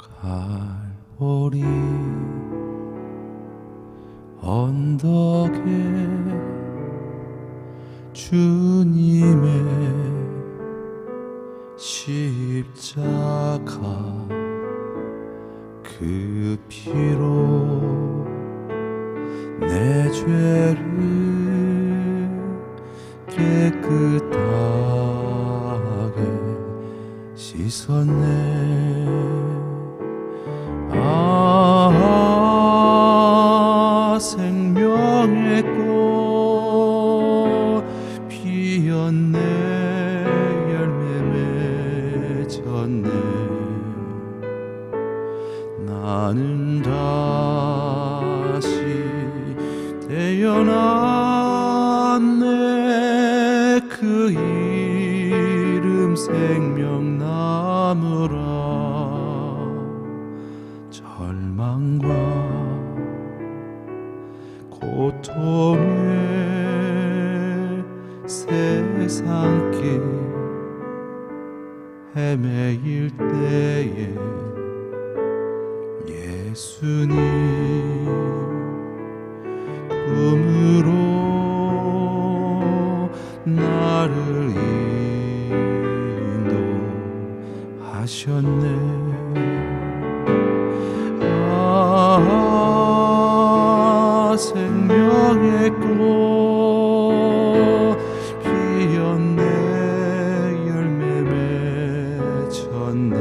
갈보리 언덕에 주님의 십자가 그 피로 내 죄를 깨끗하게 씻었네. 생명의 꽃 피었네. 열매 맺었네. 나는 다시 태어났네. 그 이름 생명나무라. 절망과 고통의 세상길 헤매일 때에 예수님 품으로 나를 인도하셨네. 생명의 꽃 피었네. 열매 맺었네.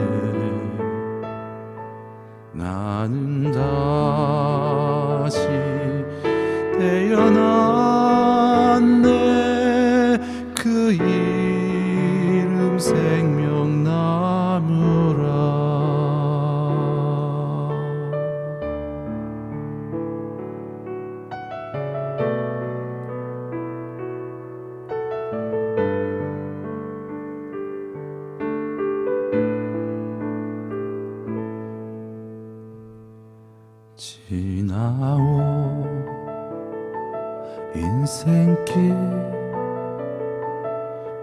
나는 다시 태어났네. 그 이름 생명나무라. 지나온 인생길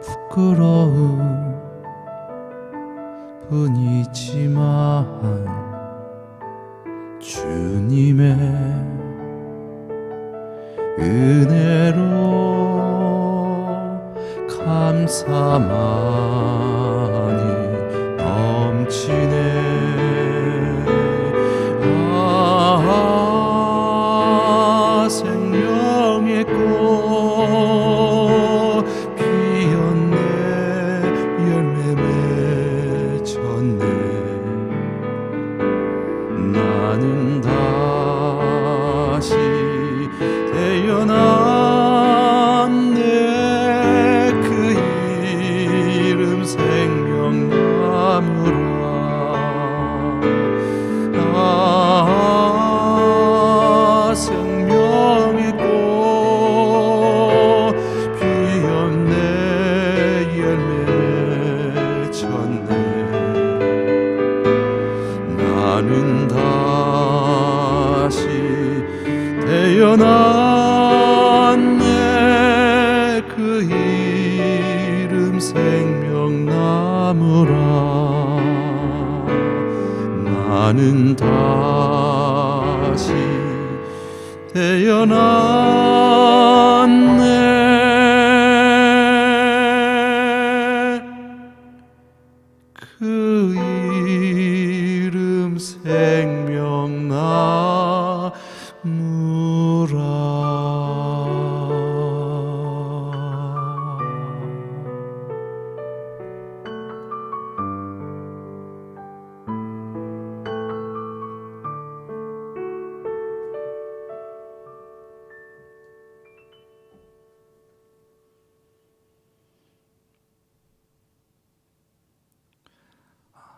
부끄러운 뿐이지만 주님의 은혜로 감사만이 넘치네. 생명의 꽃 피었네. 열매 맺었네. 나는 다시 태어났네. 그 이름 생명나무라. 생명의 꽃 피었네. 열매 맺었네. 나는 다시 태어났네. 그 이름 생명나무라. 나는 다시 태어났네. 그 이름 생명나무라.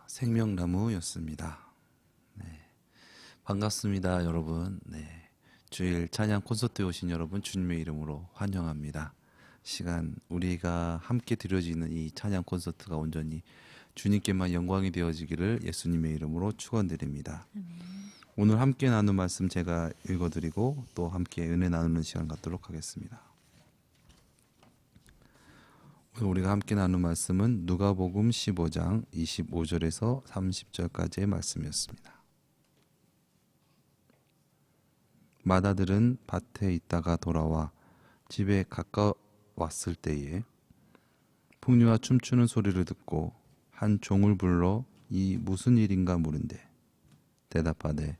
생명나무였습니다. 네, 반갑습니다, 여러분. 네, 주일 찬양 콘서트에 오신 여러분 주님의 이름으로 환영합니다. 시간 우리가 함께 드려지는 이 찬양 콘서트가 온전히 주님께만 영광이 되어지기를 예수님의 이름으로 축원드립니다. 오늘 함께 나눈 말씀 제가 읽어드리고 또 함께 은혜 나누는 시간 갖도록 하겠습니다. 우리가 함께 나눈 말씀은 누가복음 15장 25절에서 30절까지의 말씀이었습니다. 마다들은 밭에 있다가 돌아와 집에 가까웠을 때에 풍류와 춤추는 소리를 듣고 한 종을 불러 이 무슨 일인가 물은데 대답하되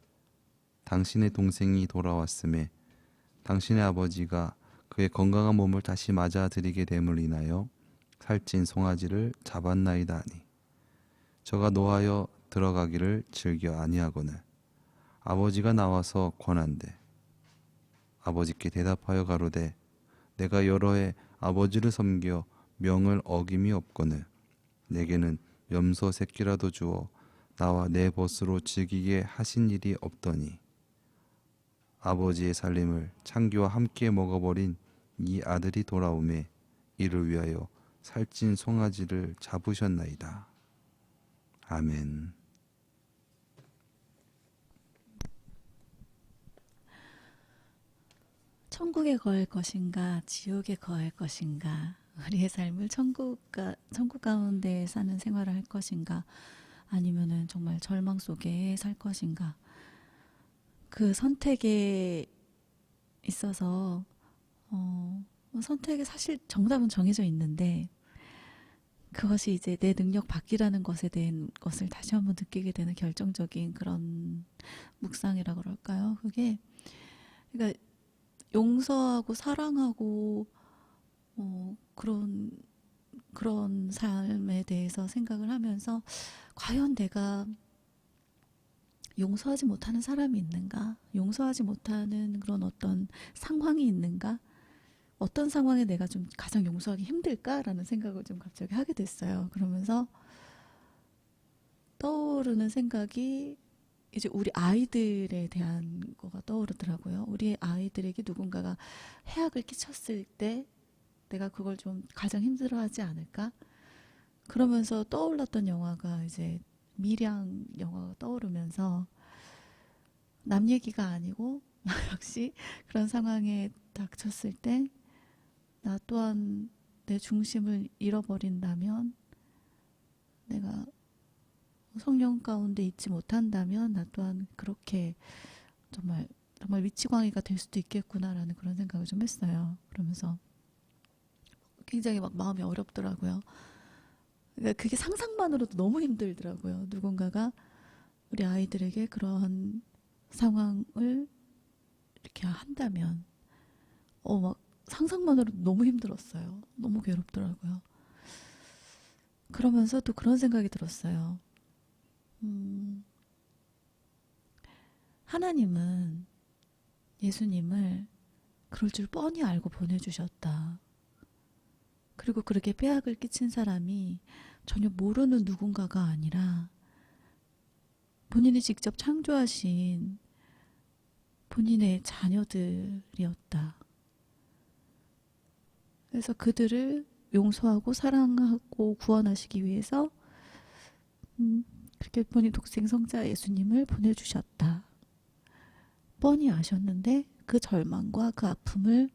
당신의 동생이 돌아왔음에 당신의 아버지가 그의 건강한 몸을 다시 맞아들이게 됨을 인하여 살찐 송아지를 잡았나이다 하니 저가 노하여 들어가기를 즐겨 아니하거늘 아버지가 나와서 권한대 아버지께 대답하여 가로되 내가 여러 해 아버지를 섬겨 명을 어김이 없거늘 내게는 염소 새끼라도 주어 나와 내 벗으로 즐기게 하신 일이 없더니 아버지의 살림을 창기와 함께 먹어버린 이 아들이 돌아오매 이를 위하여 살찐 송아지를 잡으셨나이다. 아멘. 천국에 거할 것인가 지옥에 거할 것인가 우리의 삶을 천국 가운데 사는 생활을 할 것인가 아니면은 정말 절망 속에 살 것인가 그 선택에 있어서 선택에 사실 정답은 정해져 있는데 그것이 이제 내 능력 밖이라는 것에 대한 것을 다시 한번 느끼게 되는 결정적인 그런 묵상이라 그럴까요? 그게 그러니까 용서하고 사랑하고 그런 삶에 대해서 생각을 하면서 과연 내가 용서하지 못하는 사람이 있는가? 용서하지 못하는 그런 어떤 상황이 있는가? 어떤 상황에 내가 좀 가장 용서하기 힘들까라는 생각을 좀 갑자기 하게 됐어요. 그러면서 떠오르는 생각이 이제 우리 아이들에 대한 거가 떠오르더라고요. 우리 아이들에게 누군가가 해악을 끼쳤을 때 내가 그걸 좀 가장 힘들어하지 않을까? 그러면서 떠올랐던 영화가 이제 미량 영화가 떠오르면서 남 얘기가 아니고 역시 그런 상황에 닥쳤을 때 나 또한 내 중심을 잃어버린다면 내가 성령 가운데 있지 못한다면 나 또한 그렇게 정말 위치광이가 될 수도 있겠구나라는 그런 생각을 좀 했어요. 그러면서 굉장히 막 마음이 어렵더라고요. 그러니까 그게 상상만으로도 너무 힘들더라고요. 누군가가 우리 아이들에게 그런 상황을 이렇게 한다면 막 상상만으로도 너무 힘들었어요. 너무 괴롭더라고요. 그러면서 또 그런 생각이 들었어요. 하나님은 예수님을 그럴 줄 뻔히 알고 보내주셨다. 그리고 그렇게 폐악을 끼친 사람이 전혀 모르는 누군가가 아니라 본인이 직접 창조하신 본인의 자녀들이었다. 그래서 그들을 용서하고 사랑하고 구원하시기 위해서 그렇게 본인 독생 성자 예수님을 보내주셨다. 뻔히 아셨는데 그 절망과 그 아픔을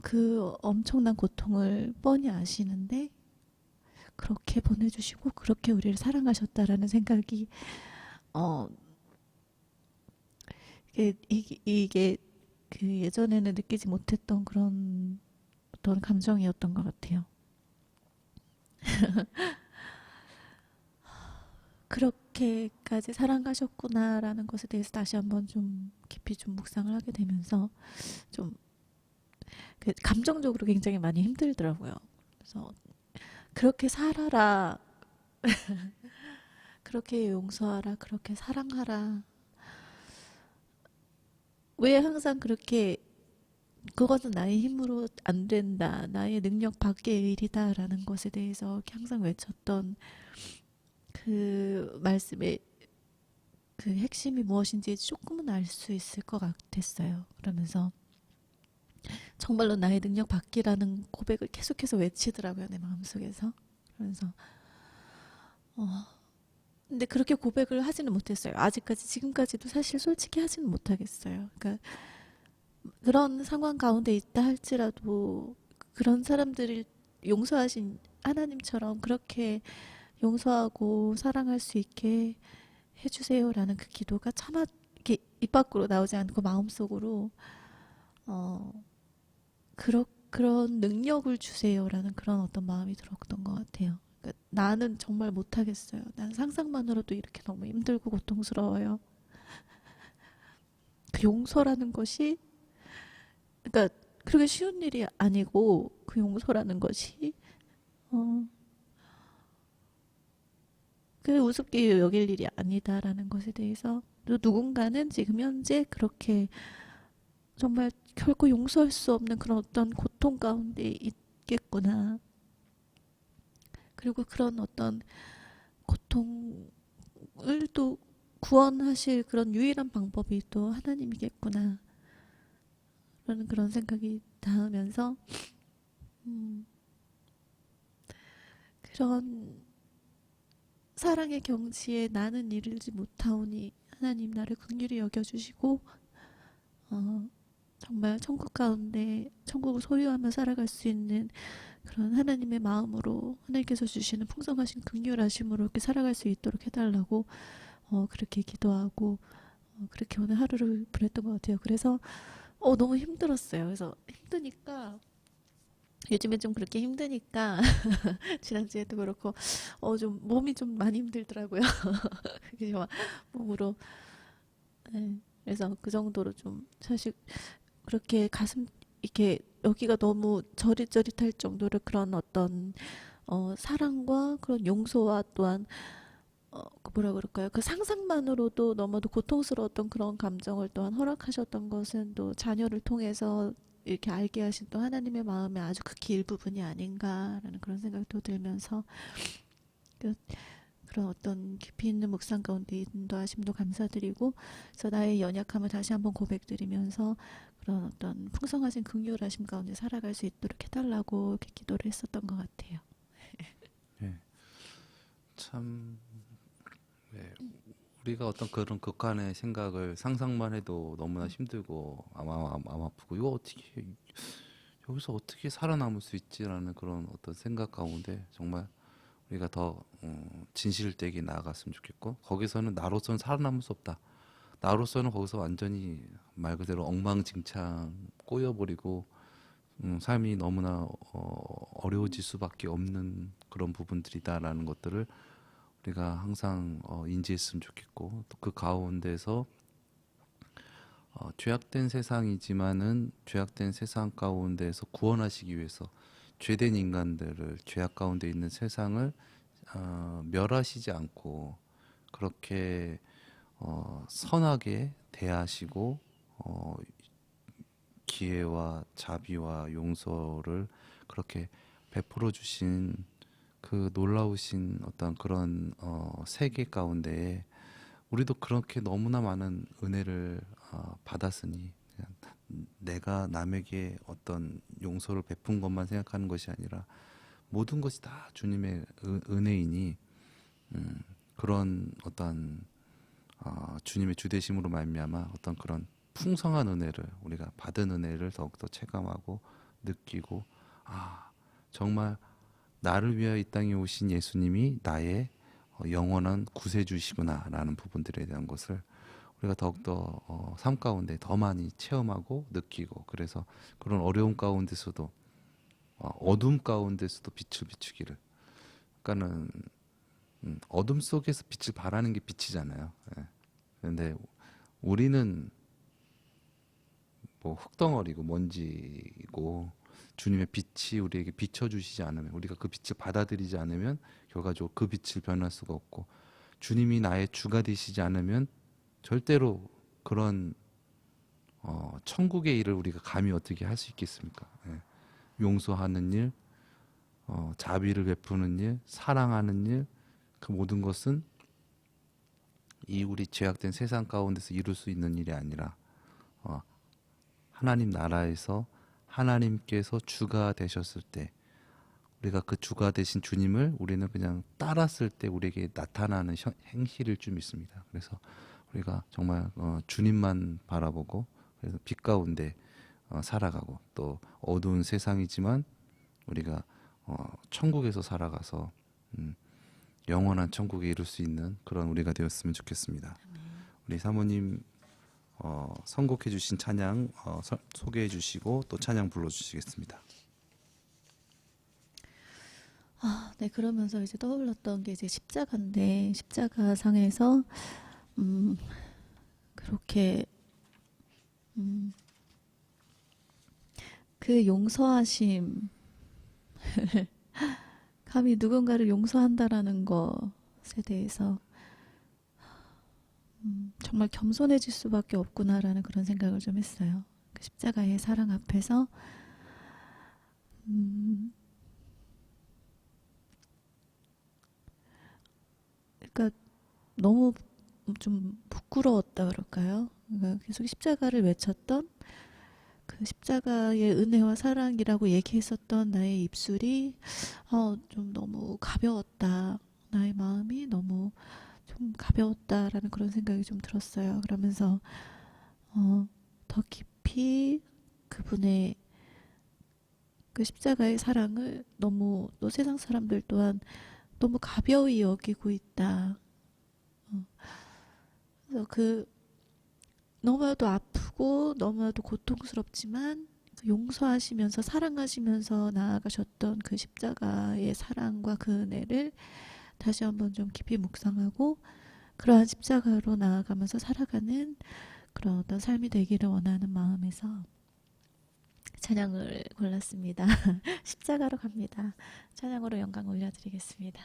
그 엄청난 고통을 뻔히 아시는데 그렇게 보내주시고 그렇게 우리를 사랑하셨다라는 생각이 이게 그 예전에는 느끼지 못했던 그런 어떤 감정이었던 것 같아요. 그렇게까지 사랑하셨구나라는 것에 대해서 다시 한번 좀 깊이 좀 묵상을 하게 되면서 좀 감정적으로 굉장히 많이 힘들더라고요. 그래서 그렇게 살아라, 그렇게 용서하라, 그렇게 사랑하라. 왜 항상 그렇게 그것은 나의 힘으로 안 된다, 나의 능력 밖의 일이다 라는 것에 대해서 항상 외쳤던 그 말씀의 그 핵심이 무엇인지 조금은 알 수 있을 것 같았어요. 그러면서 정말로 나의 능력 밖이라는 고백을 계속해서 외치더라고요, 내 마음속에서. 그러면서 근데 그렇게 고백을 하지는 못했어요. 아직까지 지금까지도 사실 솔직히 하지는 못하겠어요. 그러니까 그런 상황 가운데 있다 할지라도 그런 사람들을 용서하신 하나님처럼 그렇게 용서하고 사랑할 수 있게 해주세요라는 그 기도가 차마 이렇게 입 밖으로 나오지 않고 마음속으로 어, 그런 능력을 주세요라는 그런 어떤 마음이 들었던 것 같아요. 그러니까 나는 정말 못하겠어요. 난 상상만으로도 이렇게 너무 힘들고 고통스러워요. 그 용서라는 것이, 그러니까 그렇게 쉬운 일이 아니고 그 용서라는 것이 어, 그 우습게 여길 일이 아니다라는 것에 대해서 또 누군가는 지금 현재 그렇게 정말 결코 용서할 수 없는 그런 어떤 고통 가운데 있겠구나. 그리고 그런 어떤 고통을 또 구원하실 그런 유일한 방법이 또 하나님이겠구나. 라는 그런 생각이 닿으면서 음, 그런 사랑의 경지에 나는 이르지 못하오니 하나님 나를 긍휼히 여겨주시고 정말 천국 가운데 천국을 소유하며 살아갈 수 있는 그런 하나님의 마음으로 하나님께서 주시는 풍성하신 긍휼하심으로 이렇게 살아갈 수 있도록 해달라고 그렇게 기도하고 그렇게 오늘 하루를 보냈던 것 같아요. 그래서 너무 힘들었어요. 그래서 힘드니까 요즘에 좀 그렇게 힘드니까 지난주에도 그렇고 좀 몸이 좀 많이 힘들더라고요. 그래서 막 몸으로 네. 그래서 그 정도로 좀 사실 그렇게 가슴 이렇게 여기가 너무 저릿저릿할 정도로 그런 어떤 사랑과 그런 용서와 또한 그 뭐라 그럴까요? 그 상상만으로도 너무도 고통스러웠던 그런 감정을 또한 허락하셨던 것은 또 자녀를 통해서 이렇게 알게 하신 또 하나님의 마음의 아주 극히 일부분이 아닌가라는 그런 생각도 들면서 그, 그런 어떤 깊이 있는 묵상 가운데 인도하심도 감사드리고 그래서 나의 연약함을 다시 한번 고백드리면서 그런 어떤 풍성하신 긍휼하심 가운데 살아갈 수 있도록 해달라고 이렇게 기도를 했었던 것 같아요. 예, 참 예, 우리가 어떤 그런 극한의 생각을 상상만 해도 너무나 힘들고 마음 아프고 이거 어떻게 여기서 어떻게 살아남을 수 있지라는 그런 어떤 생각 가운데 정말 우리가 더 진실되게 나아갔으면 좋겠고 거기서는 나로서는 살아남을 수 없다. 나로서는 거기서 완전히 말 그대로 엉망진창 꼬여버리고 삶이 너무나 어려워질 수밖에 없는 그런 부분들이다라는 것들을 우리가 항상 인지했으면 좋겠고 또 그 가운데서 죄악된 세상이지만은 죄악된 세상 가운데서 구원하시기 위해서 죄된 인간들을 죄악 가운데 있는 세상을 멸하시지 않고 그렇게 선하게 대하시고 기회와 자비와 용서를 그렇게 베풀어 주신 그 놀라우신 어떤 그런 세계 가운데에 우리도 그렇게 너무나 많은 은혜를 받았으니 그냥 내가 남에게 어떤 용서를 베푼 것만 생각하는 것이 아니라 모든 것이 다 주님의 은혜이니 그런 어떤 주님의 주대심으로 말미암아 어떤 그런 풍성한 은혜를 우리가 받은 은혜를 더욱더 체감하고 느끼고 정말 나를 위하여 이 땅에 오신 예수님이 나의 영원한 구세주시구나라는 부분들에 대한 것을 우리가 더욱더 삶 가운데 더 많이 체험하고 느끼고 그래서 그런 어려움 가운데서도 어둠 가운데서도 빛을 비추기를 그러니까는 어둠 속에서 빛을 발하는 게 빛이잖아요. 예. 그런데 우리는 뭐 흙덩어리고 먼지고 주님의 빛이 우리에게 비춰주시지 않으면 우리가 그 빛을 받아들이지 않으면 결과적으로 그 빛을 변할 수가 없고 주님이 나의 주가 되시지 않으면 절대로 그런 천국의 일을 우리가 감히 어떻게 할 수 있겠습니까? 예. 용서하는 일, 자비를 베푸는 일, 사랑하는 일, 그 모든 것은 이 우리 죄악된 세상 가운데서 이룰 수 있는 일이 아니라 하나님 나라에서 하나님께서 주가 되셨을 때 우리가 그 주가 되신 주님을 우리는 그냥 따랐을 때 우리에게 나타나는 행실일 줄 믿습니다. 그래서 우리가 정말 주님만 바라보고 그래서 빛 가운데 살아가고 또 어두운 세상이지만 우리가 천국에서 살아가서 영원한 천국에 이룰 수 있는 그런 우리가 되었으면 좋겠습니다. 우리 사모님 선곡해 주신 찬양 소개해 주시고 또 찬양 불러 주시겠습니다. 네, 그러면서 이제 떠올랐던 게 이제 십자가인데, 십자가 상에서 그렇게 그 용서하심, 감히 누군가를 용서한다라는 것에 대해서 정말 겸손해질 수밖에 없구나라는 그런 생각을 좀 했어요. 그 십자가의 사랑 앞에서 그러니까 너무 좀 부끄러웠다 그럴까요? 그러니까 계속 십자가를 외쳤던 그 십자가의 은혜와 사랑이라고 얘기했었던 나의 입술이 좀 너무 가벼웠다. 나의 마음이 너무 좀 가벼웠다라는 그런 생각이 좀 들었어요. 그러면서 더 깊이 그분의 그 십자가의 사랑을 너무 또 세상 사람들 또한 너무 가벼이 여기고 있다. 그래서 그 너무나도 아프고 너무나도 고통스럽지만 용서하시면서 사랑하시면서 나아가셨던 그 십자가의 사랑과 그 은혜를 다시 한번 좀 깊이 묵상하고 그러한 십자가로 나아가면서 살아가는 그런 어떤 삶이 되기를 원하는 마음에서 찬양을 골랐습니다. 십자가로 갑니다. 찬양으로 영광 올려드리겠습니다.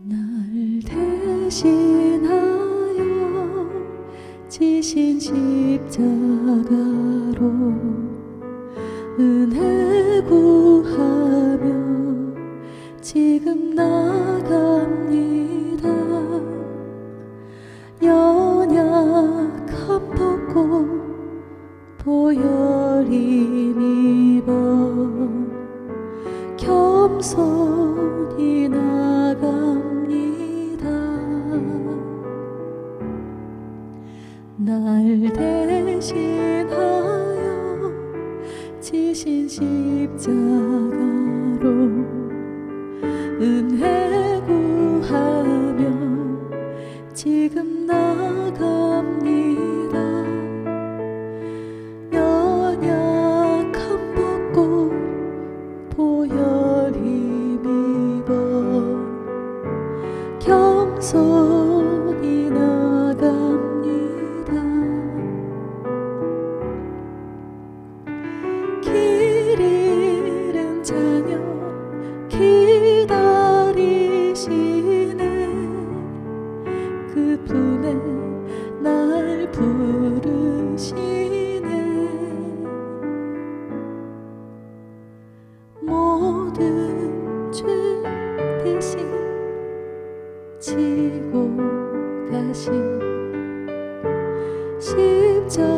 날 대신하여 지신 십자가로 은혜 구하며 지금 나갑니다. 연약함 벗고 보혈임 입어 겸손히 나갑니다. 날 대신하여 지신 십자가로 은혜 구하며 지금 나갑니다. 연약함 벗고 보혈 힘입어 겸손히 나갑니다. 길 잃은 자녀 기다리시네. 그 품에 날 부르시네. 모든 죄 대신 지고 가신 십자가로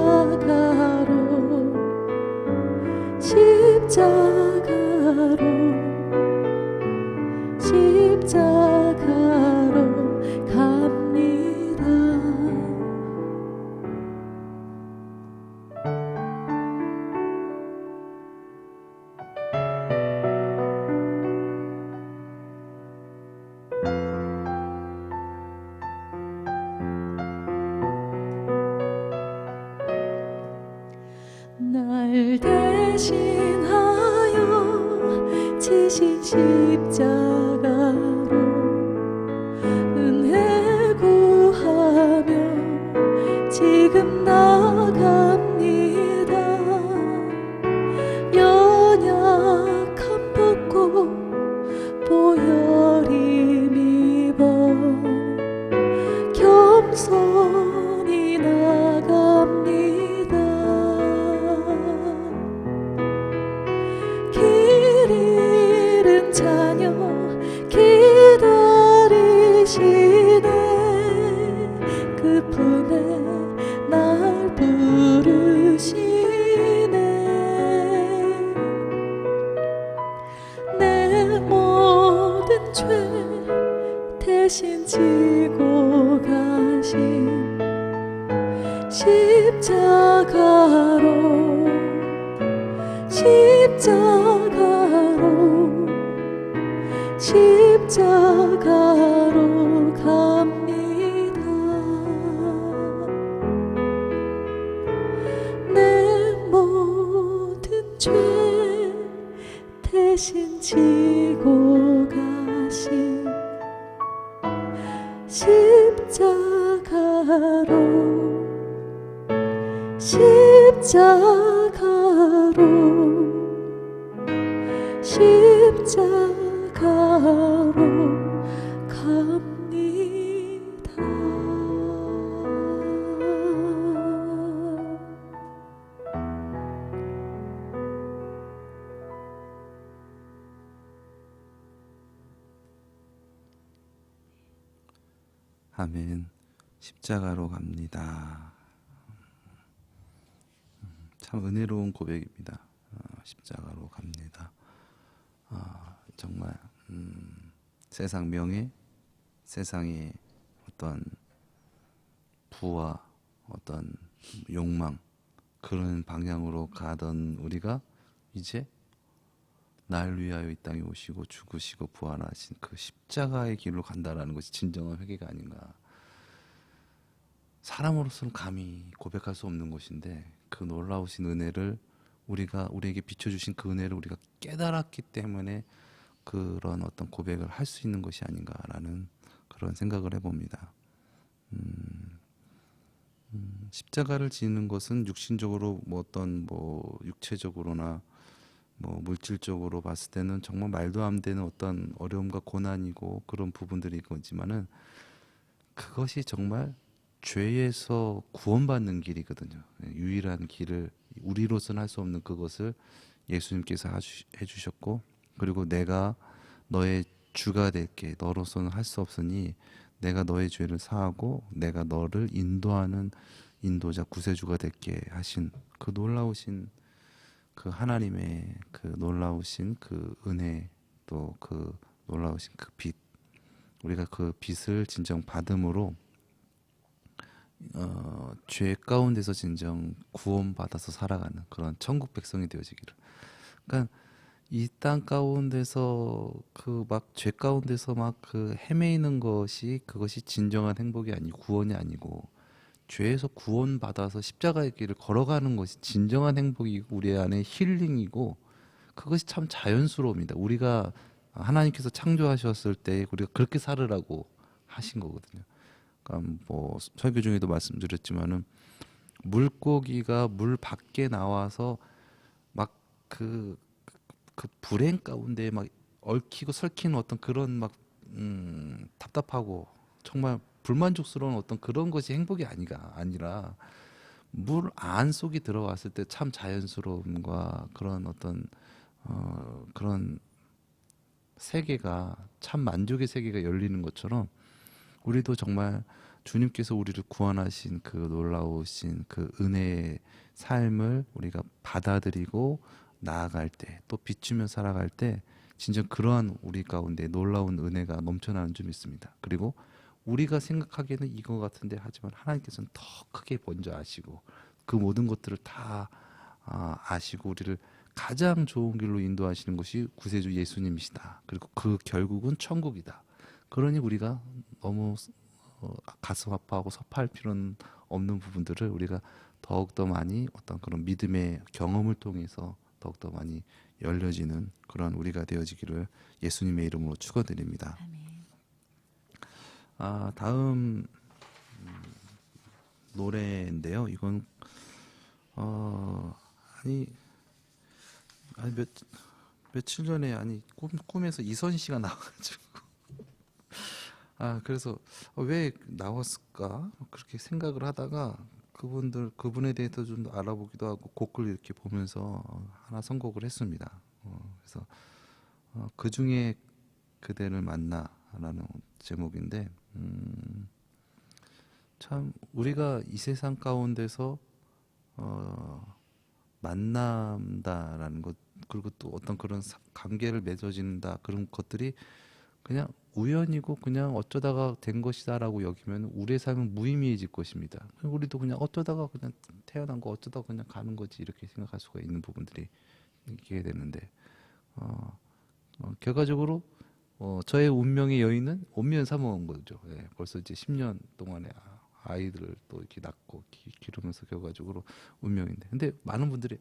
갑니다. 날 대신하여 지신 십자가로 은혜 구하며 지금 나갑니다. 연약함 벗고 보혈 힘입어 겸손히 나갑니다. 길 잃은 자녀 길 죄 대신 지고 가신 십자가로 갑니다. 아멘. 십자가로 갑니다. 참 은혜로운 고백입니다. 십자가로 갑니다. 정말 세상 명예, 세상의 어떤 부와 어떤 욕망, 그런 방향으로 가던 우리가 이제 날 위하여 이 땅에 오시고 죽으시고 부활하신 그 십자가의 길로 간다라는 것이 진정한 회개가 아닌가. 사람으로서는 감히 고백할 수 없는 것인데, 그 놀라우신 은혜를 우리에게 비춰주신 그 은혜를 우리가 깨달았기 때문에 그런 어떤 고백을 할 수 있는 것이 아닌가라는 그런 생각을 해봅니다. 십자가를 지는 것은 육신적으로 육체적으로나 물질적으로 봤을 때는 정말 말도 안 되는 어떤 어려움과 고난이고 그런 부분들이 있지만은, 그것이 정말 죄에서 구원받는 길이거든요. 유일한 길을, 우리로서는 할 수 없는 그것을 예수님께서 해주셨고, 그리고 내가 너의 주가 될게, 너로서는 할 수 없으니 내가 너의 죄를 사하고 내가 너를 인도하는 인도자, 구세주가 될게 하신 그 놀라우신 그 하나님의 그 놀라우신 그 은혜, 또 그 놀라우신 그 빛, 우리가 그 빛을 진정 받음으로 죄 가운데서 진정 구원받아서 살아가는 그런 천국 백성이 되어지기를. 그러니까 이 땅 가운데서 그 막 죄 가운데서 막 그 헤매이는 것이, 그것이 진정한 행복이 아니고 구원이 아니고, 죄에서 구원받아서 십자가의 길을 걸어가는 것이 진정한 행복이고 우리 안에 힐링이고, 그것이 참 자연스러움이다. 우리가 하나님께서 창조하셨을 때 우리가 그렇게 살으라고 하신 거거든요. 그러니까 설교 중에도 말씀드렸지만은, 물고기가 물 밖에 나와서 막 그 불행 가운데 막 얽히고 설키는 어떤 그런 답답하고 정말 불만족스러운 어떤 그런 것이 행복이 아니라, 물 안 속에 들어왔을 때 참 자연스러움과 그런 어떤 그런 세계가, 참 만족의 세계가 열리는 것처럼, 우리도 정말 주님께서 우리를 구원하신 그 놀라우신 그 은혜의 삶을 우리가 받아들이고 나아갈 때, 또 비추며 살아갈 때, 진짜 그러한 우리 가운데 놀라운 은혜가 넘쳐나는 줄 믿습니다. 그리고 우리가 생각하기에는 이거 같은데, 하지만 하나님께서는 더 크게 먼저 아시고 그 모든 것들을 다 아시고 우리를 가장 좋은 길로 인도하시는 것이 구세주 예수님이시다. 그리고 그 결국은 천국이다. 그러니 우리가 너무 가슴 아파하고 섭할 필요는 없는 부분들을 우리가 더욱더 많이 어떤 그런 믿음의 경험을 통해서 더욱더 많이 열려지는 그런 우리가 되어지기를 예수님의 이름으로 축원드립니다. 아멘. 다음 노래인데요. 이건 며칠 전에 꿈에서 이선 씨가 나와가지고 그래서 왜 나왔을까 그렇게 생각을 하다가 그분에 대해서 좀 더 알아보기도 하고 곡을 이렇게 보면서 하나 선곡을 했습니다. 그래서 그 중에 그대를 만나라는 제목인데, 참 우리가 이 세상 가운데서 만난다라는 것, 그리고 또 어떤 그런 관계를 맺어진다, 그런 것들이 그냥 우연이고 그냥 어쩌다가 된 것이다라고 여기면 우리의 삶은 무의미해질 것입니다. 우리도 그냥 어쩌다가 그냥 태어난 거, 어쩌다가 그냥 가는 거지, 이렇게 생각할 수가 있는 부분들이 있게 되는데, 결과적으로 저의 운명의 여인은 온면 사모한 거죠. 예, 벌써 이제 10년 동안에 아이들을 또 이렇게 낳고 기르면서 결과적으로 운명인데, 근데 많은 분들이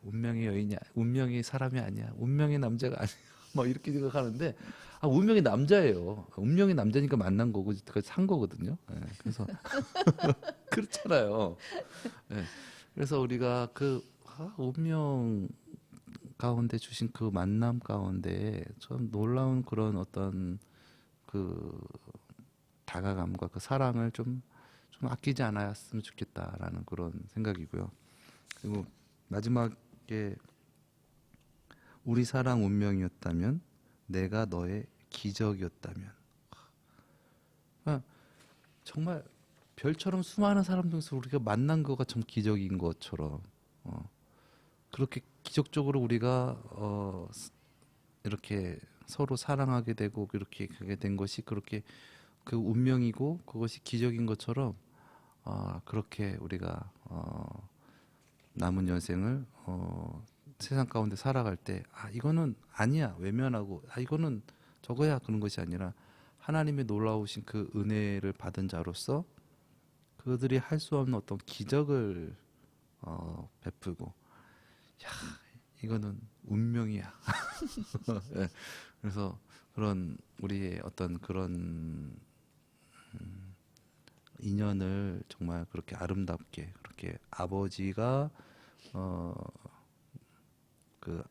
운명의 여인이 운명의 사람이 아니야. 운명의 남자가 아니야. 막 이렇게 생각하는데 운명의 남자예요. 운명의 남자니까 만난 거고 산 거거든요. 예, 그래서 그렇잖아요. 예, 그래서 우리가 운명 가운데 주신 그 만남 가운데 좀 놀라운 그런 어떤 그 다가감과 그 사랑을 좀 아끼지 않았으면 좋겠다라는 그런 생각이고요. 그리고 마지막에 우리 사랑 운명이었다면 내가 너의 기적이었다면 정말 별처럼 수많은 사람 중에서 우리가 만난 거가 참 기적인 것처럼 그렇게 기적적으로 우리가 이렇게 서로 사랑하게 되고 이렇게 그게 된 것이 그렇게 그 운명이고 그것이 기적인 것처럼 그렇게 우리가 남은 여생을 세상 가운데 살아갈 때 이거는 아니야 외면하고 이거는 저거야 그런 것이 아니라 하나님의 놀라우신 그 은혜를 받은 자로서 그들이 할 수 없는 어떤 기적을 베풀고 야 이거는 운명이야. 예, 그래서 그런 우리의 어떤 그런 인연을 정말 그렇게 아름답게 그렇게 아버지가 그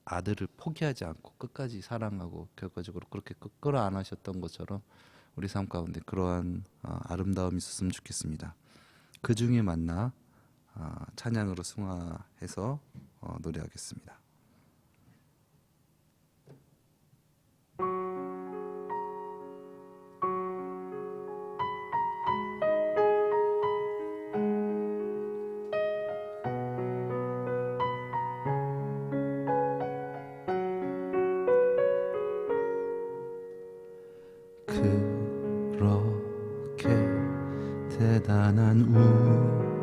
아들을 포기하지 않고 끝까지 사랑하고 결과적으로 그렇게 끌어 안으셨던 것처럼 우리 삶 가운데 그러한 아름다움이 있었으면 좋겠습니다. 그 중에 만나 찬양으로 승화해서 노래하겠습니다. 그렇게 대단한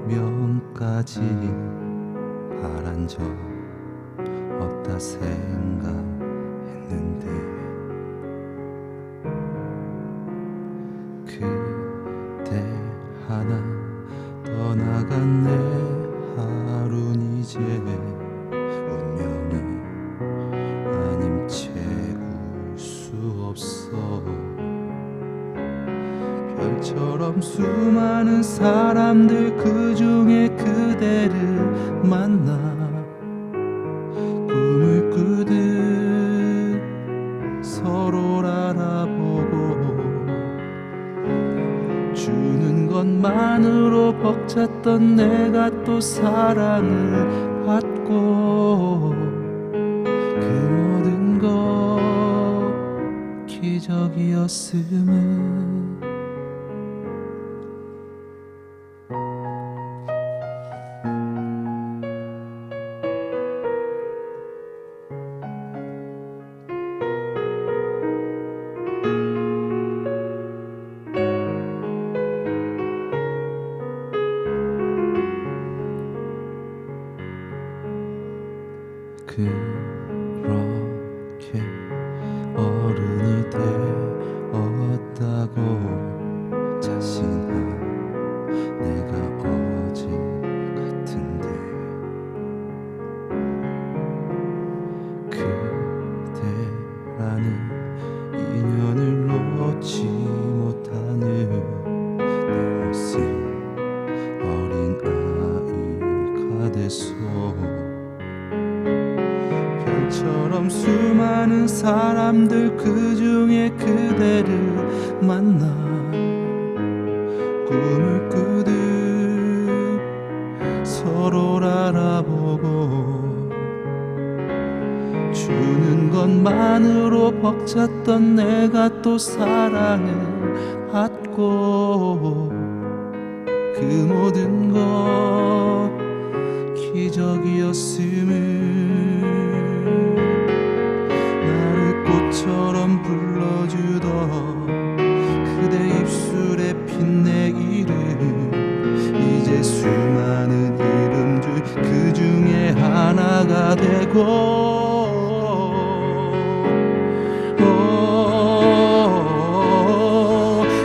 운명까지 바란 적 없다 생각했는데 그때 하나 떠나간 내 하루는 이제 운명이 아님 채울 수 없어. 별처럼 수많은 사람들 그 중에 그대를 만나 꿈을 꾸듯 서로를 알아보고 주는 것만으로 벅찼던 내가 또 사랑을 받고 그 모든 것 기적이었음을 그렇게 어른이 되었다고 자신한 내가 어제 같은데 그대라는 인연을 놓지 못하는 내 모습 어린 아이가 됐어. 별처럼 수많은 사람들 그 중에 그대를 만나 꿈을 꾸듯 서로를 알아보고 주는 것만으로 벅찼던 내가 또 사랑을 받고 그 모든 것 기적이었음을 나를 꽃처럼 불러주던 그대 입술에 핀 내 이름 이제 수많은 이름 중 그 중에 하나가 되고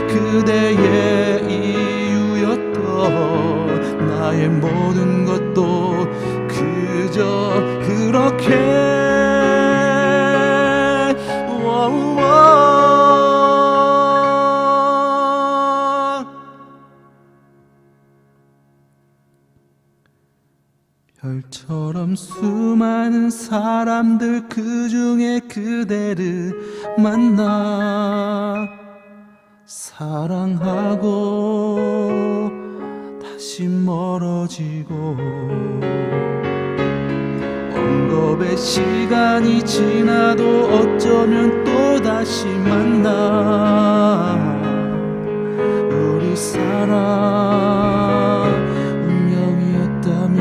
그대의 이유였던 나의 모든 것도 그저 그저 그렇게 별처럼 수많은 사람들 그 중에 그대를 만나 사랑하고 다시 멀어지고 언급의 시간이 지나도 어쩌면 또다시 만나 우리 사랑 운명이었다면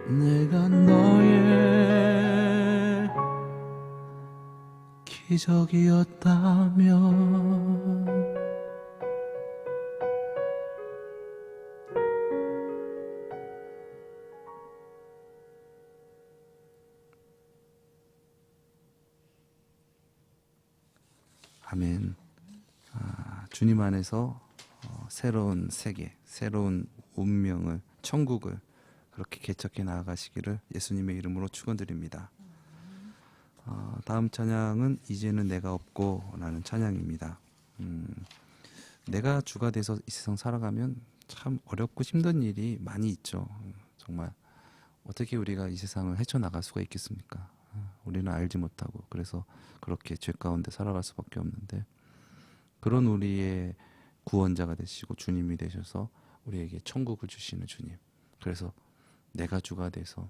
내가 너의 기적이었다면 아멘. 주님 안에서 새로운 세계, 새로운 운명을, 천국을 그렇게 개척해 나아가시기를 예수님의 이름으로 축원드립니다. 다음 찬양은 이제는 내가 없고 라는 찬양입니다. 내가 주가 돼서 이 세상 살아가면 참 어렵고 힘든 일이 많이 있죠. 정말 어떻게 우리가 이 세상을 헤쳐나갈 수가 있겠습니까? 우리는 알지 못하고 그래서 그렇게 죄 가운데 살아갈 수밖에 없는데 그런 우리의 구원자가 되시고 주님이 되셔서 우리에게 천국을 주시는 주님. 그래서 내가 주가 돼서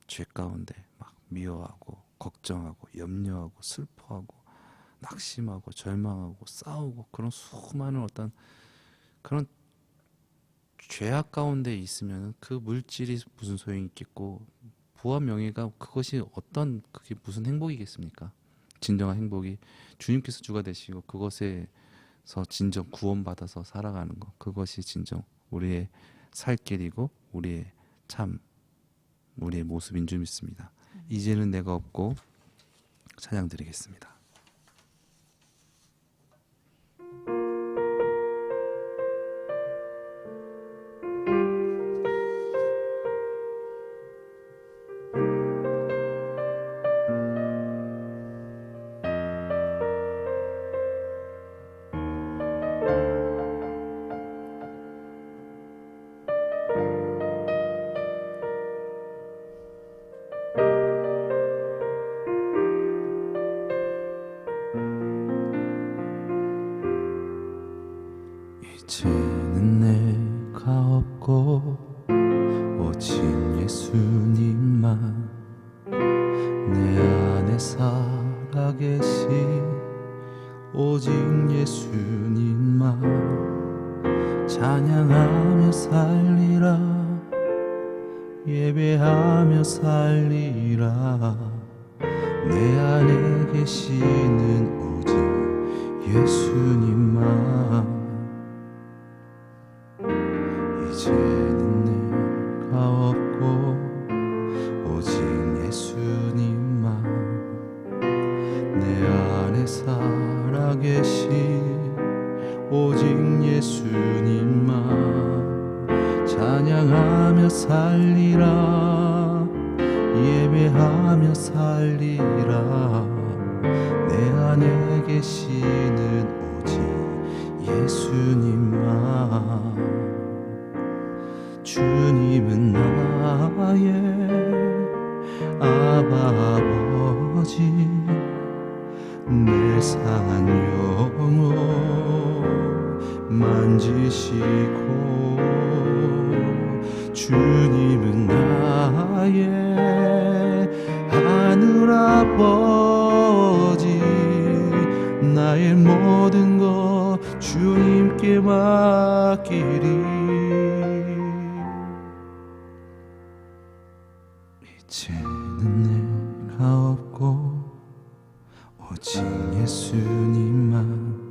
죄 가운데 막 미워하고 걱정하고 염려하고 슬퍼하고 낙심하고 절망하고 싸우고 그런 수많은 어떤 그런 죄악 가운데 있으면 그 물질이 무슨 소용이 있겠고 부와 명예가 그것이 어떤 그게 무슨 행복이겠습니까? 진정한 행복이 주님께서 주가 되시고 그것에서 진정 구원받아서 살아가는 것 그것이 진정 우리의 살 길이고 우리의 모습인 줄 믿습니다. 이제는 내가 없고 찬양 드리겠습니다. 이제는 내가 없고 오직 예수님만 내 안에 살아계신 오직 예수님만 찬양하며 살리라 예배하며 살리라 내 안에 계시는 오직 예수님만 이제는 내가 없고 오직 예수님만 내 안에 살아계신 오직 예수님만 찬양하며 살리라 예배하며 살리라 내 안에 계시는 오직 예수님만 주님은 나의 아바 아버지 내 상한 영혼 만지시고 주님은 나의 하늘아버지 나의 모든 것 주님께 맡기리 이제는 내가 없고 오직 예수님만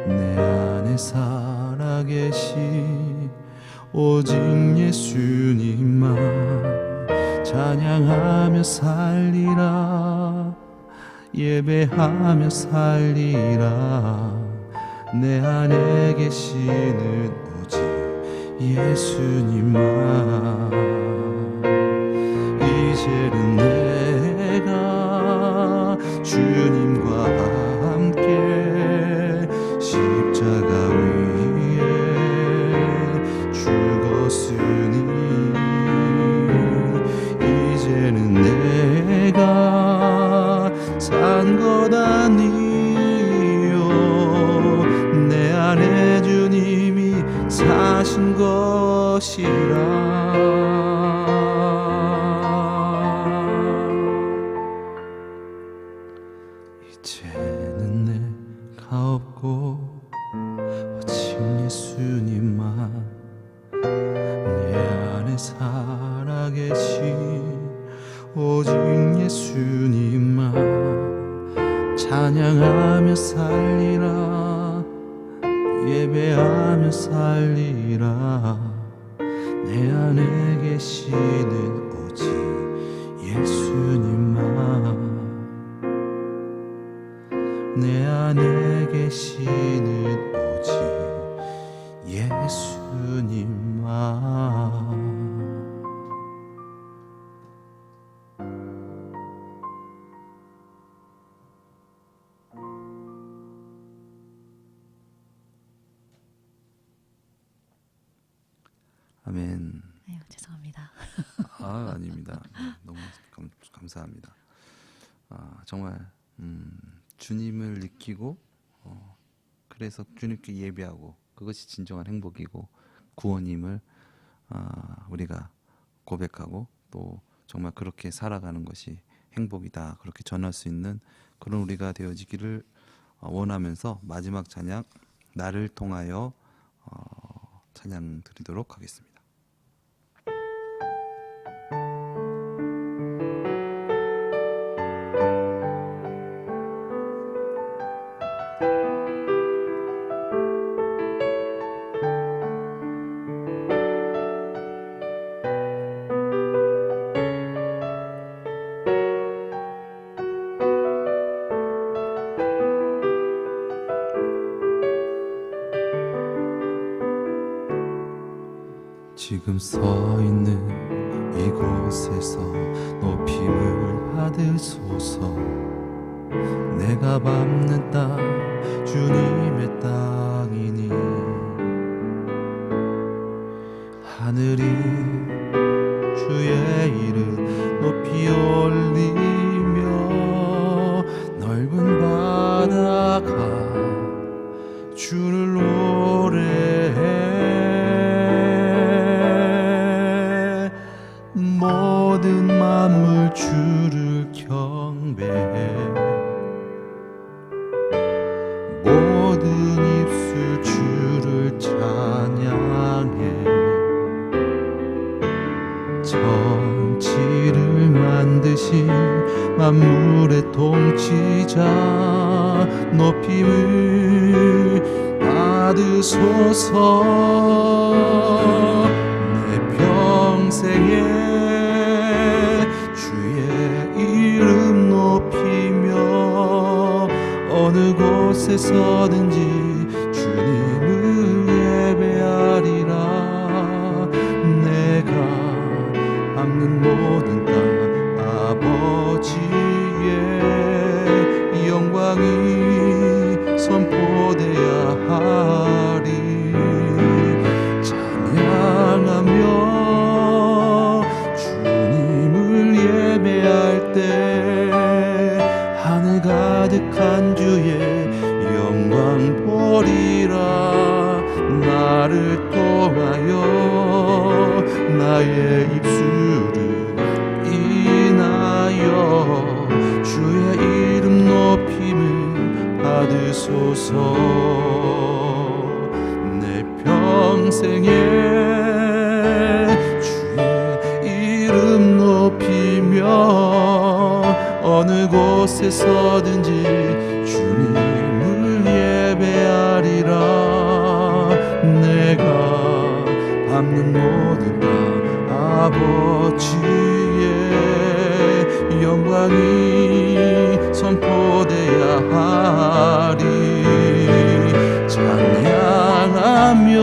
내 안에 살아계신 오직 예수님만 찬양하며 살리라 예배하며 살리라 내 안에 계시는 오직 예수님만. 이제는 내가 주님과 함께 십자가 위에 죽었으니 이제는 내가 산 것 아니요 내 안에 주님이 사신 것이라. 이제는 내가 없고 오직 예수님만 내 안에 살아계신 오직 예수님만 찬양하며 살리라 예배하며 살리라. 내 안에 계시는 오직 예수님만 내 안에 계시는 오직 예수님만. 아멘. 아유, 죄송합니다. 아닙니다. 너무 감사합니다. 정말 주님을 느끼고 그래서 주님께 예배하고 그것이 진정한 행복이고 구원임을 우리가 고백하고 또 정말 그렇게 살아가는 것이 행복이다 그렇게 전할 수 있는 그런 우리가 되어지기를 원하면서 마지막 찬양 나를 통하여 찬양 드리도록 하겠습니다. 지금 서 있는 이곳에서 높임을 받으소서. 내가 밟는 땅 주님의 땅이니 하늘이 주의 이름 높이 올리며 넓은 바다가 주를 노래해. 모든 만물 주를 경배해. 모든 입술 주를 찬양해. 천지를 만드신 만물의 통치자 높임을 받으소서. 내 평생에 주의 이름 높이며 어느 곳에 서든지 주님을 예배하리라. 내가 밟는 모든 땅 아버지의 영광이 선포되어야 하리. 찬양하며 주님을 예배할 때 하늘 가득한 주의 영광 보리라. 나를 통하여 나의 입술을 인하여 주의 이름 높임을 받으소서. 내 평생에 주의 이름 높이며 어느 곳에 서든지 주님을 예배하리라. 내가 밟는 모든 땅 아버지의 영광이 선포되어야 하리. 찬양하며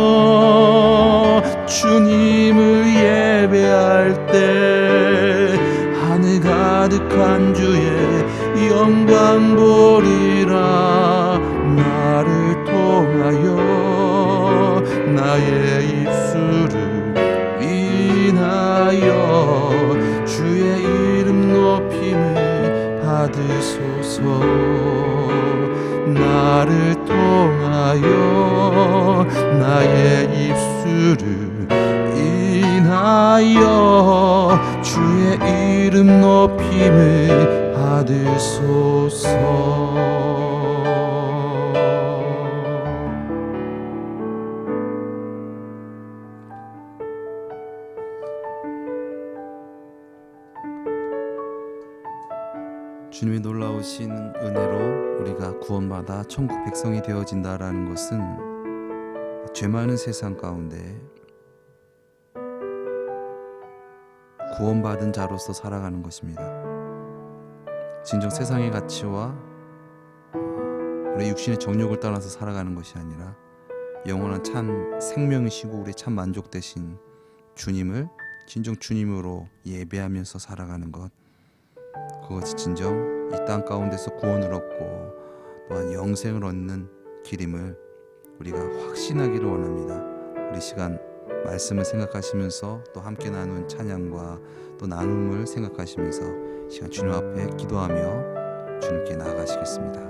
주님을 예배할 때 하늘 가득한 주의 영광 보리라. 나를 통하여 나의 입술을 인하여 주의 이름 높임을 받으소서. 나를 통하여 나의 입술을 인하여 주의 이름 높임을 받으소서. 주님의 놀라우신 은혜로 우리가 구원받아 천국 백성이 되어진다라는 것은 죄 많은 세상 가운데 구원받은 자로서 살아가는 것입니다. 진정 세상의 가치와 우리 육신의 정욕을 떠나서 살아가는 것이 아니라 영원한 참 생명이시고 우리 참 만족 되신 주님을 진정 주님으로 예배하면서 살아가는 것, 그것이 진정 이 땅 가운데서 구원을 얻고 또한 영생을 얻는 길임을 우리가 확신하기를 원합니다. 우리 시간 말씀을 생각하시면서 또 함께 나눈 찬양과 또 나눔을 생각하시면서 시간 주님 앞에 기도하며 주님께 나아가시겠습니다.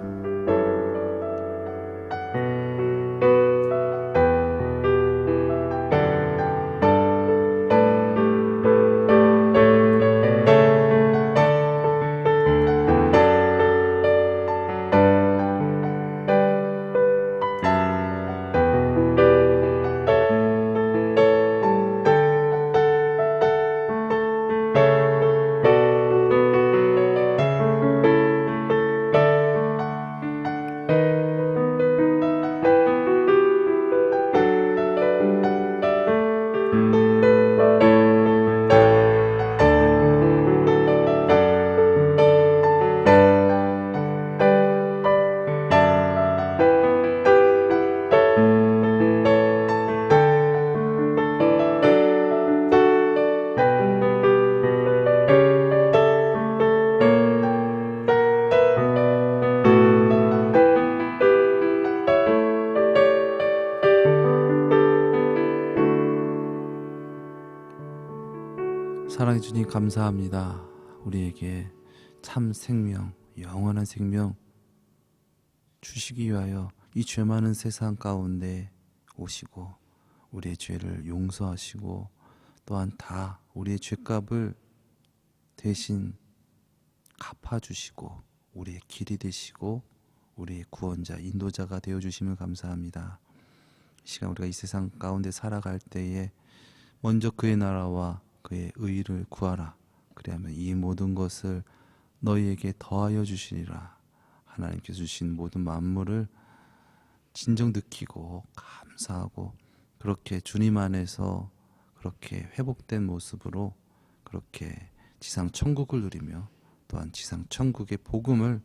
사랑해 주님 감사합니다. 우리에게 참 생명, 영원한 생명 주시기 위하여 이 죄 많은 세상 가운데 오시고 우리의 죄를 용서하시고 또한 다 우리의 죄값을 대신 갚아주시고 우리의 길이 되시고 우리의 구원자, 인도자가 되어주심을 감사합니다. 이 시간 우리가 이 세상 가운데 살아갈 때에 먼저 그의 나라와 그의 의를 구하라. 그리하면 이 모든 것을 너희에게 더하여 주시리라. 하나님께 주신 모든 만물을 진정 느끼고 감사하고 그렇게 주님 안에서 그렇게 회복된 모습으로 그렇게 지상 천국을 누리며 또한 지상 천국의 복음을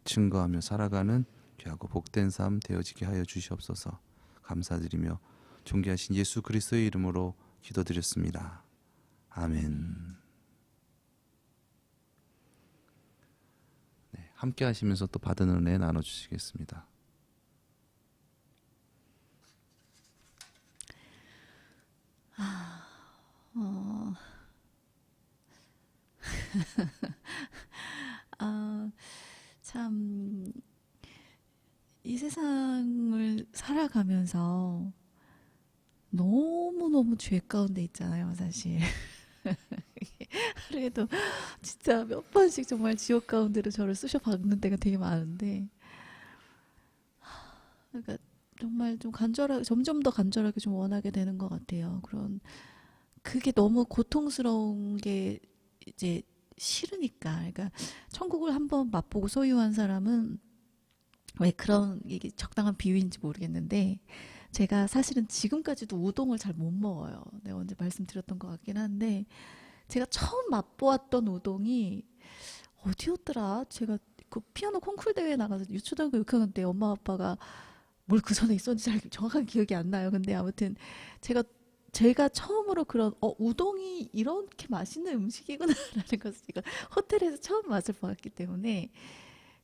증거하며 살아가는 귀하고 복된 삶 되어지게 하여 주시옵소서. 감사드리며 존귀하신 예수 그리스도의 이름으로 기도드렸습니다. 아멘. 네, 함께 하시면서 또 받은 은혜 나눠주시겠습니다. 참, 이 세상을 살아가면서 너무너무 죄 가운데 있잖아요, 사실. 하루에도 진짜 몇 번씩 정말 지옥 가운데로 저를 쑤셔 박는 때가 되게 많은데, 그러니까 정말 좀 간절하게, 점점 더 간절하게 좀 원하게 되는 것 같아요. 그게 너무 고통스러운 게 이제 싫으니까. 그러니까 천국을 한번 맛보고 소유한 사람은 왜 그런 이게 적당한 비유인지 모르겠는데 제가 사실은 지금까지도 우동을 잘 못 먹어요. 내가 언제 말씀드렸던 것 같긴 한데 제가 처음 맛보았던 우동이 어디였더라? 제가 그 피아노 콩쿨 대회에 나가서 유초등학교 6학년 때 엄마 아빠가 뭘 그 전에 있었는지 잘 정확한 기억이 안 나요. 근데 아무튼 제가 제가 처음으로 그런 우동이 이렇게 맛있는 음식이구나라는 것을 제가 호텔에서 처음 맛을 보았기 때문에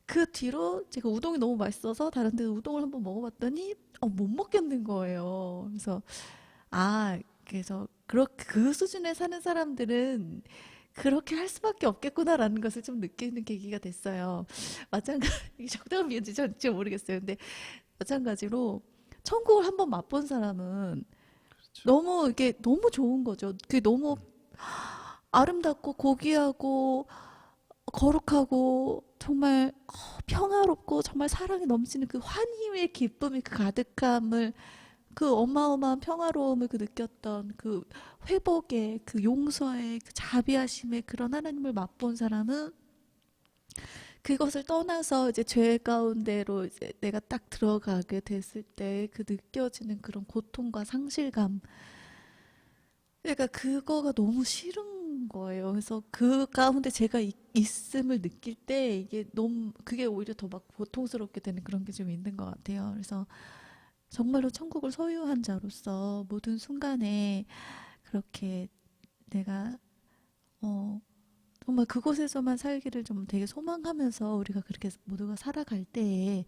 그 뒤로 제가 우동이 너무 맛있어서 다른 데 우동을 한번 먹어봤더니 못 먹겠는 거예요. 그래서 그래서 그 수준에 사는 사람들은 그렇게 할 수밖에 없겠구나라는 것을 좀 느끼는 계기가 됐어요. 마찬가지, 이게 적당한 비유인지 잘 모르겠어요. 근데 마찬가지로 천국을 한번 맛본 사람은 그렇죠. 너무 이게 너무 좋은 거죠. 그게 너무 음, 아름답고 고귀하고 거룩하고 정말 평화롭고 정말 사랑이 넘치는 그 환희의 기쁨이 그 가득함을 그 어마어마한 평화로움을 그 느꼈던 그 회복의 그 용서의 그 자비하심의 그런 하나님을 맛본 사람은 그것을 떠나서 이제 죄 가운데로 이제 내가 딱 들어가게 됐을 때 그 느껴지는 그런 고통과 상실감. 그러니까 그거가 너무 싫은 거예요. 그래서 그 가운데 제가 있음을 느낄 때 이게 너무 그게 오히려 더 막 고통스럽게 되는 그런 게 좀 있는 것 같아요. 그래서 정말로 천국을 소유한 자로서 모든 순간에 그렇게 내가 어 정말 그곳에서만 살기를 좀 되게 소망하면서 우리가 그렇게 모두가 살아갈 때에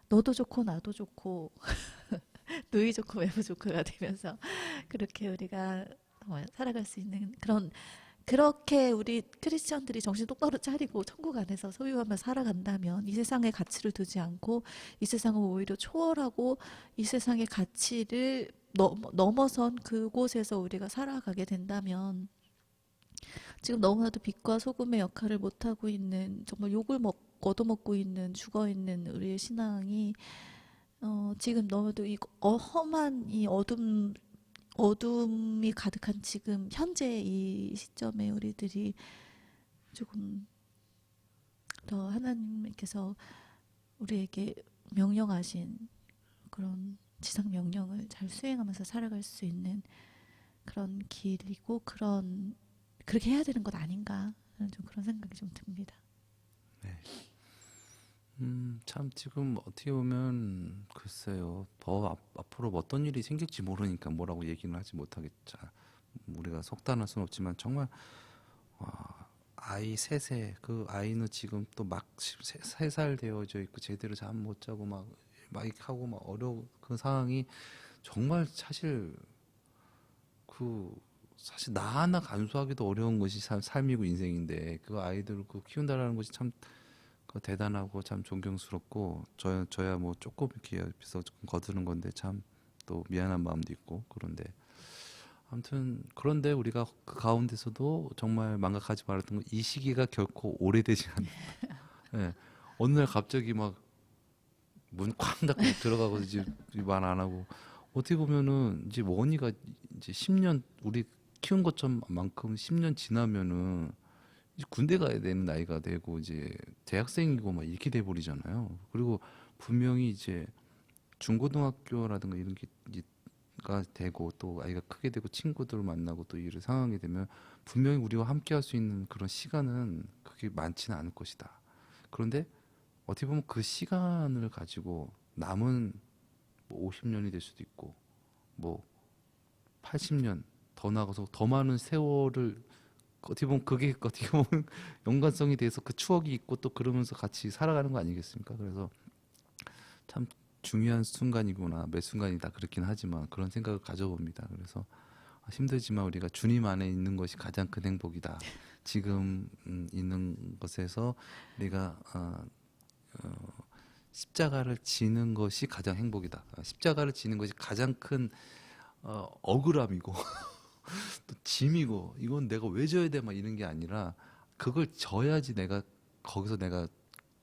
너도 좋고 나도 좋고 누이 좋고 외부 좋고가 되면서 그렇게 우리가 정말 살아갈 수 있는 그렇게 우리 크리스천들이 정신 똑바로 차리고 천국 안에서 소유하며 살아간다면 이 세상의 가치를 두지 않고 이 세상을 오히려 초월하고 이 세상의 가치를 넘어선 그곳에서 우리가 살아가게 된다면 지금 너무나도 빛과 소금의 역할을 못하고 있는 정말 욕을 얻어먹고 있는 죽어있는 우리의 신앙이 지금 너무도 이 험한 이 어둠이 가득한 지금 현재 이 시점에 우리들이 조금 더 하나님께서 우리에게 명령하신 그런 지상 명령을 잘 수행하면서 살아갈 수 있는 그런 길이고 그렇게 해야 되는 것 아닌가 하는 좀 그런 생각이 좀 듭니다. 네. 참 지금 어떻게 보면 글쎄요. 더 앞으로 어떤 일이 생길지 모르니까 뭐라고 얘기는 하지 못하겠죠. 우리가 속단할 수는 없지만 정말 아이 셋에 그 아이는 지금 또 막 3살 되어져 있고 제대로 잠 못 자고 막 이렇게 하고 막 어려운 그 상황이 정말 사실 나 하나 간수하기도 어려운 것이 삶이고 인생인데 그 아이들을 키운다라는 것이 참 대단하고 참 존경스럽고 저야 뭐 조금 이렇게 옆에서 조금 거드는 건데 참 또 미안한 마음도 있고 그런데 아무튼 그런데 우리가 그 가운데서도 정말 망각하지 말았던 건 이 시기가 결코 오래되지 않는다. 예. 어느 날 갑자기 막 문 쾅 닫고 들어가고 이제 말 안 하고 어떻게 보면은 이제 원희가 이제 10년 우리 키운 것만큼 10년 지나면은 이제 군대 가야 되는 나이가 되고 이제 대학생이고 막 이렇게 돼 버리잖아요. 그리고 분명히 이제 중고등학교라든가 이런 게가 되고 또 아이가 크게 되고 친구들을 만나고 또 이런 상황이 되면 분명히 우리와 함께 할 수 있는 그런 시간은 그게 많지는 않을 것이다. 그런데 어떻게 보면 그 시간을 가지고 남은 뭐 50년이 될 수도 있고 뭐 80년 더 나가서 더 많은 세월을 어떻게 보면 그게 어떻게 보면 연관성이 돼서 그 추억이 있고 또 그러면서 같이 살아가는 거 아니겠습니까? 그래서 참 중요한 순간이구나. 매 순간이 다 그렇긴 하지만 그런 생각을 가져봅니다. 그래서 힘들지만 우리가 주님 안에 있는 것이 가장 큰 행복이다. 지금 있는 것에서 우리가 십자가를 지는 것이 가장 행복이다. 십자가를 지는 것이 가장 큰 억울함이고 또 짐이고 이건 내가 왜 져야 돼 막 이런 게 아니라 그걸 져야지 거기서 내가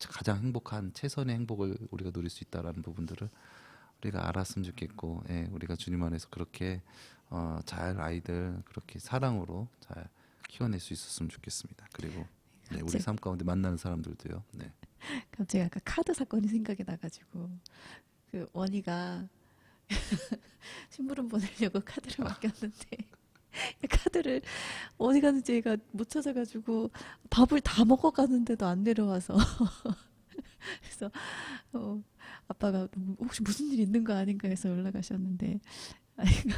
가장 행복한 최선의 행복을 우리가 누릴 수 있다라는 부분들을 우리가 알았으면 좋겠고 우리가 주님 안에서 그렇게 잘 아이들 그렇게 사랑으로 잘 키워낼 수 있었으면 좋겠습니다. 그리고 우리 갑자기, 삶 가운데 만나는 사람들도요. 네. 갑자기 아까 카드 사건이 생각이 나가지고 그 원희가 심부름 보내려고 카드를 맡겼는데 카드를 어디 갔는지 얘가 못 찾아가지고 밥을 다 먹어가는데도 안 내려와서 그래서 어, 아빠가 혹시 무슨 일 있는 거 아닌가 해서 연락하셨는데 아이가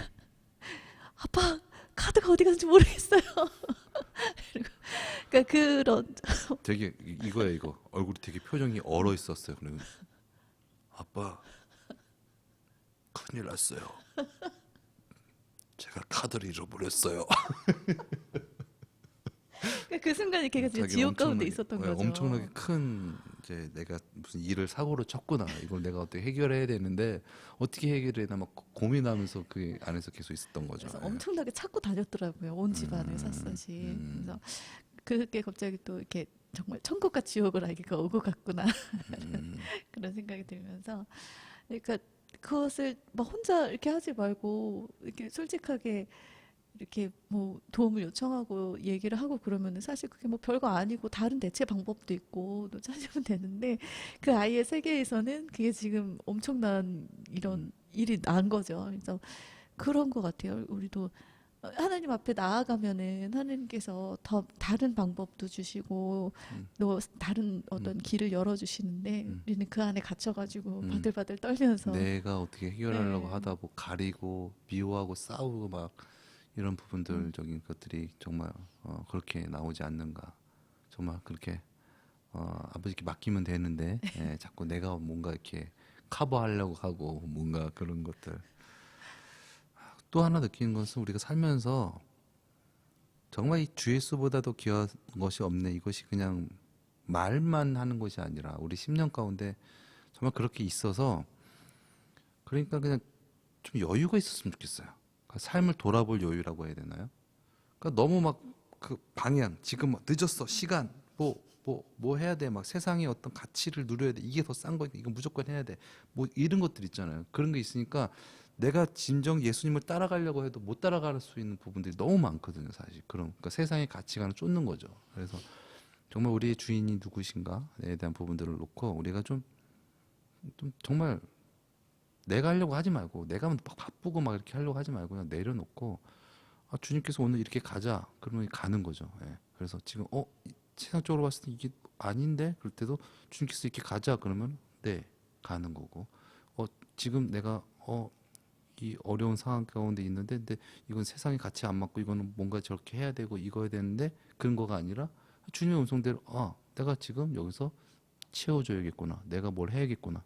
아빠 카드가 어디 갔는지 모르겠어요. 그러니까 그런 되게 이거야 이거. 얼굴이 되게 표정이 얼어 있었어요. 그리고 아빠 큰일 났어요. 제가 카드를 잃어버렸어요. 그 순간에 걔가 지금 자기 지옥 가운데 엄청나게, 있었던 예, 거죠. 엄청나게 큰 이제 내가 무슨 일을 사고로 쳤구나. 이걸 내가 어떻게 해결해야 되는데 어떻게 해결해야 되나 막 고민하면서 그 안에서 계속 있었던 거죠. 그래서 예. 엄청나게 찾고 다녔더라고요. 온 집안을 샅샅이. 그래서 그게 갑자기 또 이렇게 정말 천국과 지옥을 알기가 오고 갔구나 그런 생각이 들면서 그러니까 그것을 막 혼자 이렇게 하지 말고 이렇게 솔직하게 이렇게 뭐 도움을 요청하고 얘기를 하고 그러면은 사실 그게 뭐 별거 아니고 다른 대체 방법도 있고 또 찾으면 되는데 그 아이의 세계에서는 그게 지금 엄청난 이런 일이 난 거죠. 그래서 그런 것 같아요. 우리도 하나님 앞에 나아가면은 하나님께서 더 다른 방법도 주시고 또 다른 어떤 길을 열어주시는데 우리는 그 안에 갇혀가지고 바들바들 떨면서 내가 어떻게 해결하려고 네. 하다 뭐 가리고 미워하고 싸우고 막 이런 부분들적인 것들이 정말 그렇게 나오지 않는가. 정말 그렇게 아버지께 맡기면 되는데 예, 자꾸 내가 뭔가 이렇게 커버하려고 하고 뭔가 그런 것들. 또 하나 느끼는 것은 우리가 살면서 정말 이 주 예수보다도 귀한 것이 없네. 이것이 그냥 말만 하는 것이 아니라 우리 10년 가운데 정말 그렇게 있어서 그러니까 그냥 좀 여유가 있었으면 좋겠어요. 그러니까 삶을 돌아볼 여유라고 해야 되나요? 그러니까 너무 막 그 방향, 지금 뭐 늦었어, 시간, 뭐 해야 돼, 막 세상의 어떤 가치를 누려야 돼, 이게 더 싼 거니까 이거 무조건 해야 돼, 뭐 이런 것들 있잖아요. 그런 게 있으니까 내가 진정 예수님을 따라가려고 해도 못 따라갈 수 있는 부분들이 너무 많거든요, 사실. 그러니까 세상의 가치관을 쫓는 거죠. 그래서 정말 우리의 주인이 누구신가에 대한 부분들을 놓고 우리가 좀 정말 내가 하려고 하지 말고 내가 막 바쁘고 막 이렇게 하려고 하지 말고 그냥 내려놓고 주님께서 오늘 이렇게 가자 그러면 가는 거죠. 예. 그래서 지금 세상적으로 봤을 때 이게 아닌데 그럴 때도 주님께서 이렇게 가자 그러면 네 가는 거고 지금 내가 이 어려운 상황 가운데 있는데 근데 이건 세상에 같이 안 맞고 이거는 뭔가 저렇게 해야 되고 이거 해야 되는데 그런 거가 아니라 주님의 음성대로 내가 지금 여기서 채워줘야겠구나 내가 뭘 해야겠구나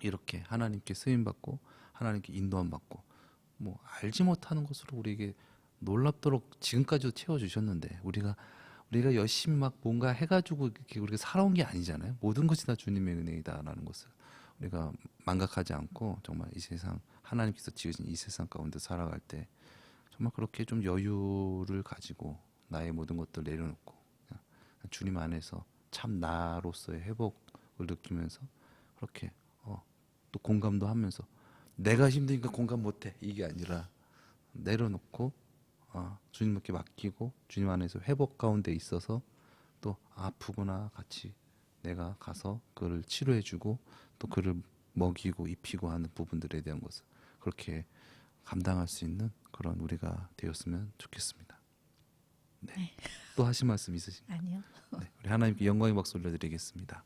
이렇게 하나님께 쓰임 받고 하나님께 인도함 받고 뭐 알지 못하는 것으로 우리에게 놀랍도록 지금까지도 채워주셨는데 우리가 열심히 막 뭔가 해가지고 이렇게 우리가 살아온 게 아니잖아요. 모든 것이 다 주님의 은혜이다라는 것을 우리가 망각하지 않고 정말 이 세상 하나님께서 지으신 이 세상 가운데 살아갈 때 정말 그렇게 좀 여유를 가지고 나의 모든 것들 내려놓고 그냥 주님 안에서 참 나로서의 회복을 느끼면서 그렇게 또 공감도 하면서 내가 힘드니까 공감 못해 이게 아니라 내려놓고 주님께 맡기고 주님 안에서 회복 가운데 있어서 또 아프구나 같이 내가 가서 그를 치료해주고 또 그를 먹이고 입히고 하는 부분들에 대한 것을 그렇게 감당할 수 있는 그런 우리가 되었으면 좋겠습니다. 네. 또 하실 말씀 있으신가요? 아니요. 네. 우리 하나님께 영광의 박수 올려드리겠습니다.